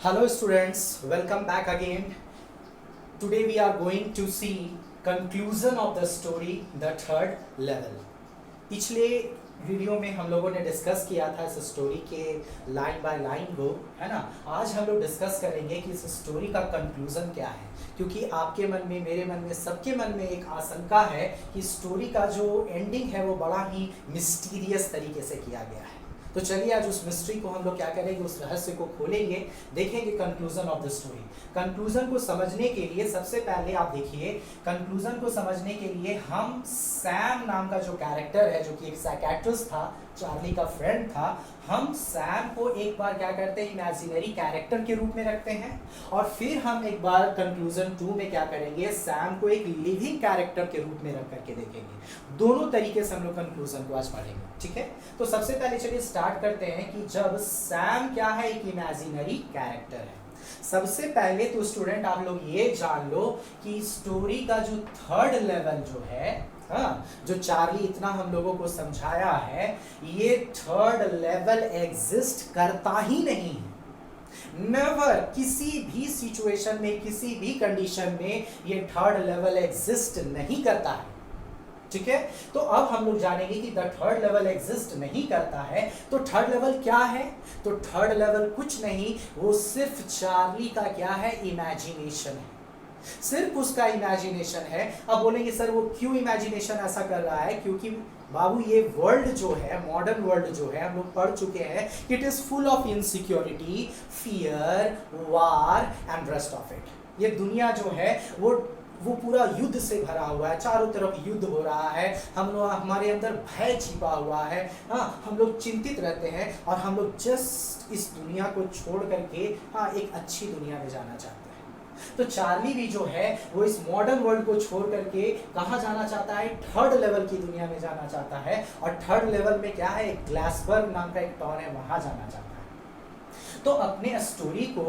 Hello students, welcome back again. Today we are going to see conclusion of the story The Third Level. पिछले video में हम लोगों ने discuss किया था इस स्टोरी के लाइन बाय लाइन को, है ना। आज हम लोग डिस्कस करेंगे कि इस स्टोरी का कंक्लूजन क्या है, क्योंकि आपके मन में, मेरे मन में, सबके मन में एक आशंका है कि स्टोरी का जो एंडिंग है वो बड़ा ही मिस्टीरियस तरीके से किया गया है। तो चलिए आज उस मिस्ट्री को हम लोग क्या करेंगे, उस रहस्य को खोलेंगे, देखेंगे conclusion of the story. Conclusion को समझने के लिए सबसे पहले आप देखिए, कंक्लूजन को समझने के लिए हम सैम नाम का जो कैरेक्टर है, जो कि एक साइकियाट्रिस्ट था, चार्ली का फ्रेंड था, हम सैम को एक बार क्या करते हैं, इमेजिनरी कैरेक्टर के रूप में रखते हैं, और फिर हम एक बार कंक्लूजन 2 में क्या करेंगे, सैम को एक लिविंग कैरेक्टर के रूप में रख करके देखेंगे। दोनों तरीके से हम लोग कंक्लूजन को आज पढ़ेंगे, ठीक है। तो सबसे पहले चलिए स्टार्ट करते हैं कि जब सैम क्या है, एक इमेजिनरी कैरेक्टर है। सबसे पहले तो स्टूडेंट आप लोग ये जान लो कि स्टोरी का जो थर्ड लेवल जो है, हाँ, जो चार्ली इतना हम लोगों को समझाया है, ये थर्ड लेवल एग्जिस्ट करता ही नहीं है। नेवर, किसी भी सिचुएशन में, किसी भी कंडीशन में ये थर्ड लेवल एग्जिस्ट नहीं करता है, ठीक है। तो अब हम लोग जानेंगे कि द थर्ड लेवल एग्जिस्ट नहीं करता है। तो थर्ड लेवल क्या है? तो थर्ड लेवल कुछ नहीं, वो सिर्फ चार्ली का क्या है, इमेजिनेशन है, सिर्फ उसका इमेजिनेशन है। अब बोलेंगे सर वो क्यों इमेजिनेशन ऐसा कर रहा है? क्योंकि बाबू ये वर्ल्ड जो है, मॉडर्न वर्ल्ड जो है, हम लोग पढ़ चुके हैं, it is full of insecurity, fear, war and rest of it. ये दुनिया जो है वो पूरा युद्ध से भरा हुआ है, चारों तरफ युद्ध हो रहा है, हम लोग, हमारे अंदर भय छिपा हुआ है, हाँ, हम लोग चिंतित रहते हैं, और हम लोग जस्ट इस दुनिया को छोड़ करके हाँ एक अच्छी दुनिया में जाना चाहते हैं। तो चार्ली भी जो है वो इस मॉडर्न वर्ल्ड को छोड़ करके कहाँ जाना चाहता है, थर्ड लेवल की दुनिया में जाना चाहता है। और थर्ड लेवल में क्या है, एक ग्लासबर्ग नाम का एक टाउन है, वहां जाना चाहता है। तो अपने स्टोरी को,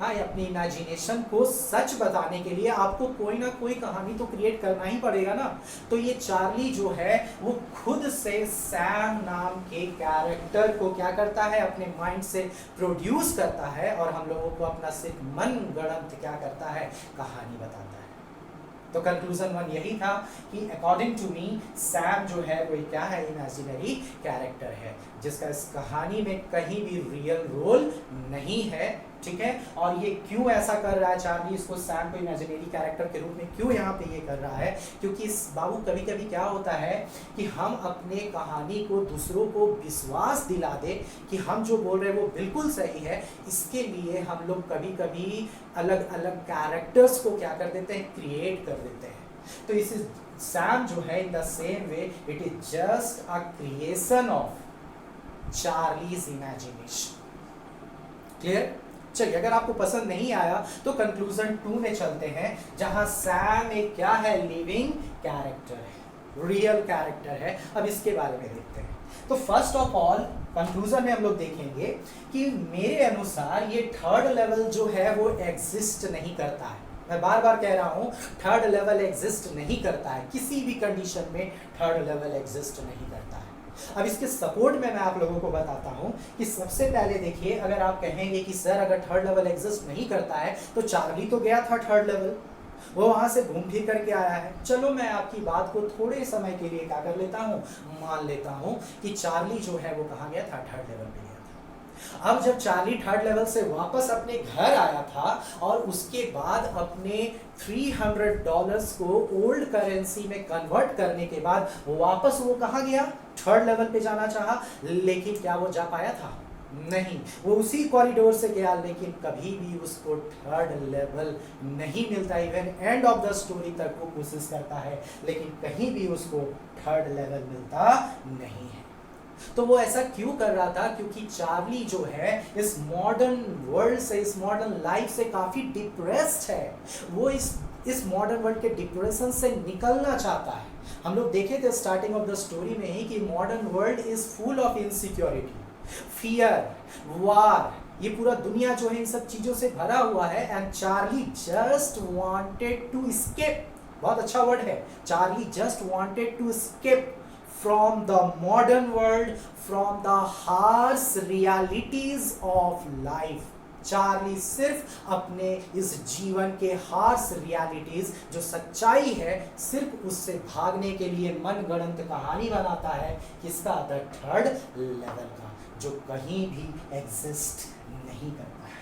हाँ, अपनी इमेजिनेशन को सच बताने के लिए आपको कोई ना कोई कहानी तो क्रिएट करना ही पड़ेगा ना। तो ये चार्ली जो है वो खुद से सैम नाम के कैरेक्टर को क्या करता है, अपने माइंड से प्रोड्यूस करता है, और हम लोगों को अपना सिर्फ मन गढ़ंत क्या करता है, कहानी बताता है। तो कंक्लूजन 1 यही था कि अकॉर्डिंग टू मी सैम जो है वो क्या है, इमेजिनरी कैरेक्टर है, जिसका इस कहानी में कहीं भी रियल रोल नहीं है, ठीक है। और ये क्यों ऐसा कर रहा है चार्ली, इसको सैम को इमेजिनरी कैरेक्टर के रूप में क्यों यहाँ पे ये कर रहा है? क्योंकि इस बाबू कभी कभी क्या होता है कि हम अपने कहानी को दूसरों को विश्वास दिला दे कि हम जो बोल रहे हैं वो बिल्कुल सही है। इसके लिए हम लोग कभी कभी अलग अलग कैरेक्टर्स को क्या कर देते हैं, क्रिएट कर देते हैं। तो इस सैम जो है, in the same way it is just a creation of Charlie's imagination. Clear? चलिए, अगर आपको पसंद नहीं आया तो कंक्लूजन 2 में चलते हैं, जहां सैम एक क्या है, लिविंग कैरेक्टर है, रियल कैरेक्टर है। अब इसके बारे में देखते हैं। तो फर्स्ट ऑफ ऑल कंक्लूजन में हम लोग देखेंगे कि मेरे अनुसार ये थर्ड लेवल जो है वो एग्जिस्ट नहीं करता है। मैं बार बार कह रहा हूं, थर्ड लेवल एग्जिस्ट नहीं करता है, किसी भी कंडीशन में थर्ड लेवल एग्जिस्ट नहीं करता है। अब इसके सपोर्ट में मैं आप लोगों को बताता हूं कि सबसे पहले देखिए, अगर आप कहेंगे कि सर अगर थर्ड लेवल एग्जिस्ट नहीं करता है तो चार्ली तो गया था थर्ड लेवल, वो वहां से घूम फिर करके आया है। चलो मैं आपकी बात को थोड़े समय के लिए क्या कर लेता हूं, मान लेता हूं कि चार्ली जो है वो कहाँ गया था, थर्ड लेवल पे गया था। अब जब चार्ली थर्ड लेवल से वापस अपने घर आया था और उसके बाद अपने $300 को ओल्ड करेंसी में कन्वर्ट करने के बाद वापस वो कहाँ गया, थर्ड लेवल पे जाना चाहा, लेकिन क्या वो जा पाया था? नहीं। वो उसी कॉरिडोर से गया, लेकिन कभी भी उसको थर्ड लेवल नहीं मिलता। Even end of the story तक वो कोशिश करता है, लेकिन कहीं भी उसको थर्ड लेवल मिलता नहीं है। तो वो ऐसा क्यों कर रहा था? क्योंकि चार्ली जो है इस मॉडर्न वर्ल्ड से, इस मॉडर्न लाइफ से काफी डिप्रेस्ड है। वो इस मॉडर्न वर्ल्ड के डिप्रेशन से निकलना चाहता है। हम लोग देखे थे स्टार्टिंग ऑफ द स्टोरी में ही कि modern world is full of insecurity, fear, war, ये पूरा दुनिया जो है इन सब चीजों से भरा हुआ है। And Charlie just wanted to escape, बहुत अच्छा वर्ड है, Charlie just wanted to escape from the modern world, from the harsh realities of life. Charlie सिर्फ अपने इस जीवन के हार्श रियलिटीज जो सच्चाई है सिर्फ उससे भागने के लिए मनगढ़ंत कहानी बनाता है, किसका? द थर्ड लेवल का, जो कहीं भी एग्जिस्ट नहीं करता है।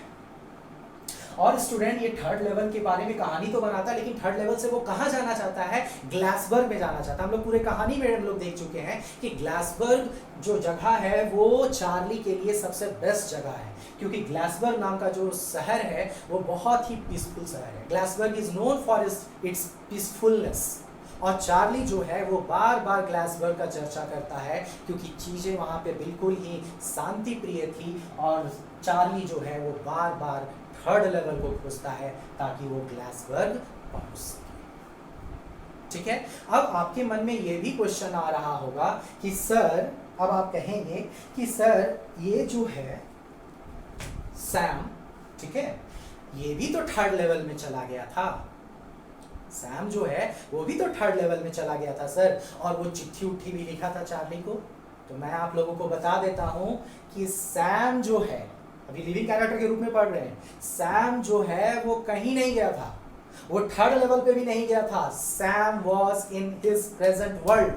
और स्टूडेंट ये थर्ड लेवल के बारे में कहानी तो बनाता है, लेकिन थर्ड लेवल से वो कहाँ जाना चाहता है? ग्लासबर्ग में जाना चाहता है। हम लोग पूरे कहानी में हम लोग देख चुके हैं कि ग्लासबर्ग जो जगह है वो चार्ली के लिए सबसे बेस्ट जगह है, क्योंकि ग्लासबर्ग नाम का जो शहर है वो बहुत ही पीसफुल शहर है। Glasburg is known for its peacefulness, और चार्ली जो है वो बार बार ग्लासबर्ग का चर्चा करता है क्योंकि चीज़ें वहाँ पे बिल्कुल ही शांति प्रिय थी, और चार्ली जो है वो बार बार थर्ड लेवल को खोजता है ताकि वो ग्लासबर्ग पहुंच सके। ठीक है, अब आपके मन में ये भी क्वेश्चन आ रहा होगा कि सर, अब आप कहेंगे कि सर ये जो है सैम, ठीक है, ये भी तो थर्ड लेवल में चला गया था। सैम जो है वो भी तो थर्ड लेवल में चला गया था सर, और वो चिट्ठी उट्ठी भी लिखा था चार्ली को। तो मैं आप लोगों को बता देता हूं कि सैम जो है, अभी लिविंग कैरेक्टर के रूप में पढ़ रहे हैं, सैम जो है वो कहीं नहीं गया था, वो थर्ड लेवल पे भी नहीं गया था। Sam was in his present world,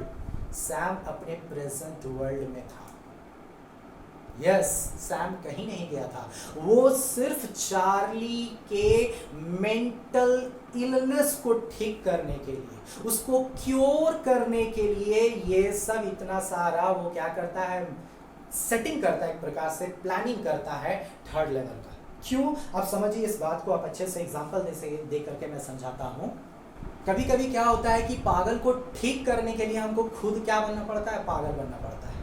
Sam अपने प्रेजेंट वर्ल्ड में था। यस, सैम कहीं नहीं गया था, वो सिर्फ चार्ली के मेंटल इलनेस को ठीक करने के लिए, उसको क्योर करने के लिए ये सब इतना सारा वो क्या करता है? सेटिंग करता है, एक प्रकार से प्लानिंग करता है थर्ड लेवल का। क्यों? आप समझिए इस बात को, आप अच्छे से एग्जांपल दे करके मैं समझाता हूँ। कभी कभी क्या होता है कि पागल को ठीक करने के लिए हमको खुद क्या बनना पड़ता है? पागल बनना पड़ता है।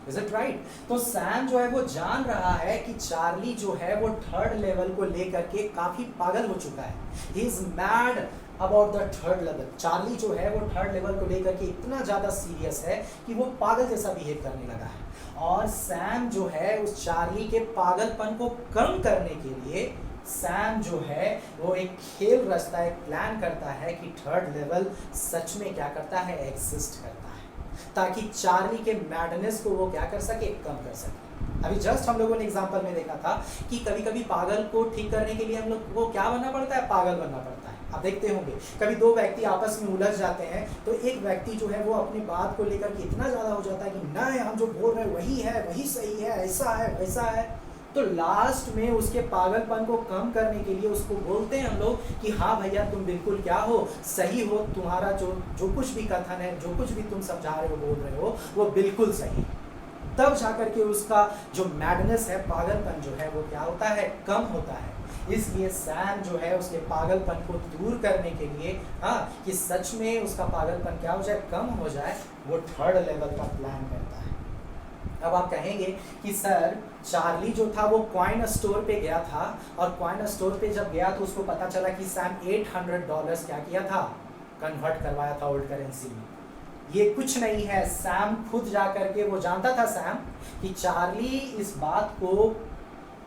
Is it right? तो सैम जो है वो जान रहा है कि चार्ली जो है वो थर्ड लेवल को लेकर के काफी पागल हो चुका है। He is mad about the third level. Charlie जो है वो थर्ड लेवल को लेकर के इतना ज्यादा सीरियस है कि वो पागल जैसा बिहेव करने लगा है, और सैम जो है उस चार्ली के पागलपन को कम करने के लिए सैम जो है वो एक खेल रचता है, एक प्लान करता है कि थर्ड लेवल सच में क्या करता है? एग्जिस्ट करता है, ताकि चार्ली के मैडनेस को वो क्या कर सके? कम कर सके। अभी जस्ट हम लोगों ने एग्जांपल में देखा था कि कभी कभी पागल को ठीक करने के लिए हम लोग को क्या बनना पड़ता है? पागल बनना पड़ता है। आप देखते होंगे कभी दो व्यक्ति आपस में उलझ जाते हैं तो एक व्यक्ति जो है वो अपनी बात को लेकर के इतना ज़्यादा हो जाता है कि नहीं, हम जो बोल रहे हैं वही है, वही सही है, ऐसा है वैसा है। तो लास्ट में उसके पागलपन को कम करने के लिए उसको बोलते हैं हम लोग कि हाँ भैया तुम बिल्कुल क्या हो? सही हो, तुम्हारा जो कुछ भी कथन है, जो कुछ भी तुम समझा रहे हो, बोल रहे हो, वो बिल्कुल सही। तब जाकर के उसका जो मैडनेस है, पागलपन जो है वो क्या होता है? कम होता है। इसलिए सैम जो है उसके पागलपन को दूर करने के लिए, हाँ, कि सच में उसका पागलपन क्या हो जाए? कम हो जाए, वो थर्ड लेवल का प्लान करता है। अब आप कहेंगे कि सर चार्ली जो था वो कॉइन स्टोर पे गया था, और कॉइन स्टोर पे जब गया तो उसको पता चला कि सैम $800 क्या किया था? कन्वर्ट करवाया था ओल्ड करेंसी में। ये कुछ नहीं है, सैम खुद जा करके, वो जानता था सैम कि चार्ली इस बात को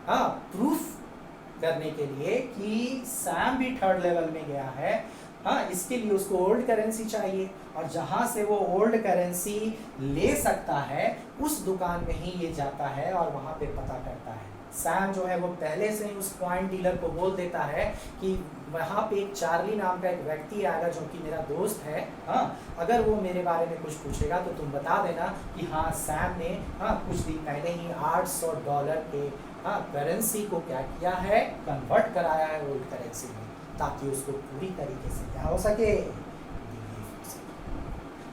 प्रूफ करने के लिए कि सैम भी थर्ड लेवल में गया है, इसके लिए उसको ओल्ड करेंसी चाहिए, और जहां से वो ओल्ड करेंसी ले सकता है उस दुकान में ही ये जाता है और वहां पे पता करता है। सैम जो है वो पहले से ही उस कॉइन डीलर को बोल देता है कि वहाँ पे एक चार्ली नाम का एक व्यक्ति आएगा जो कि मेरा दोस्त है, अगर वो मेरे बारे में कुछ पूछेगा तो तुम बता देना कि हाँ सैम ने कुछ दिन पहले ही $800 के करेंसी को क्या किया है? कन्वर्ट कराया है ओल्ड करेंसी में, ताकि उसको पूरी तरीके से क्या हो सके?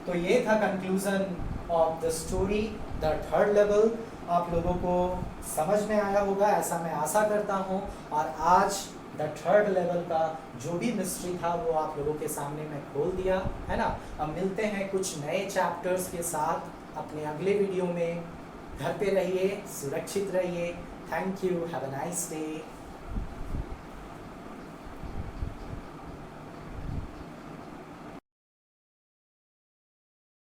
तो ये था conclusion of the story the third level. आप लोगों को समझ में आया होगा, ऐसा मैं आशा करता हूँ, और आज द थर्ड लेवल का जो भी मिस्ट्री था वो आप लोगों के सामने मैं खोल दिया है ना। अब मिलते हैं कुछ नए चैप्टर्स के साथ अपने अगले वीडियो में। घर पे रहिए, सुरक्षित रहिए। Thank you, have a nice day.